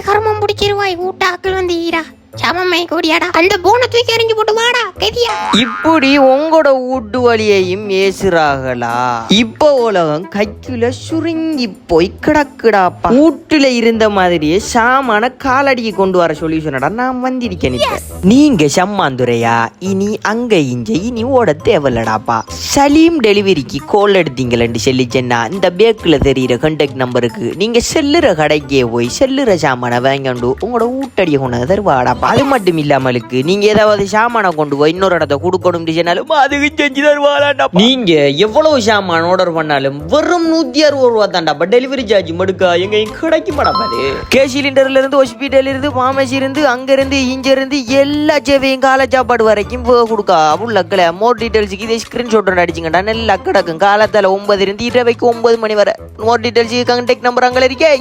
கர்மம் பிடிச்சிருவாய் ஊட்டாக்கள் வந்து ஈரா சமமை கோடியாடா அந்த போனை தூக்கி எறிஞ்சு போட்டு வாடா கதியா. இப்படி உங்களோட வீட்டு வழியையும் ஏசுறாங்களா? இப்ப உலகம் கைக்குல சுருங்கி போய் கிடக்குடாப்பா. வீட்டுல இருந்த மாதிரியே சாமான காலடிக்கு கொண்டு வர சொல்யூஷனடா நான் வந்திருக்கேன். நீங்க சம்மாந்துரையா இனி அங்க இஞ்ச இனி ஓட தேவையில்லடாப்பா. சலீம் டெலிவரிக்கு கோல் எடுத்தீங்களேன்னு சொல்லிச்சேன்னா இந்த பேக்கில் தெரியுற கான்டாக்ட் நம்பருக்கு நீங்க செல்லுற கடைக்கே போய் செல்லுற சாமானை வாங்கிட்டு உங்களோட வீட்டடியை கொண்டு தருவாடா. அது மட்டும் இல்லாமலுக்கு நீங்க ஏதாவது சாமானை கொண்டு போய் இன்னொரு இடத்த கொடுக்கணும் சொன்னாலும் அதுக்கு செஞ்சு தருவாடா. நீங்க எவ்வளவு சாமான் ஆர்டர் பண்ணாலும் வெறும் 160 ரூபா தான்டாப்பா டெலிவரி சார்ஜ் மடுக்கா எங்க கிடைக்கும் மாட்டாது. கேஸ் சிலிண்டர்ல இருந்து ஹாஸ்பிட்டல் இருந்து பார்மசி இருந்து அங்க இருந்து இங்க இருந்து எல்லா சேவையும் காலை சாப்பாடு வரைக்கும் கொடுக்கா. உள்ளக்கல மோர் டீட்டெயில்ஸுக்கு இதே ஸ்கிரீன்ஷாட் அடிச்சுங்கடா. நல்லா கிடக்கும் காலத்தால 9 இருந்து இரவைக்கு 9 மணி வரை. மோர் டீட்டெயில்ஸுக்கு கான்டாக்ட் நம்பர் அங்கே இருக்கே.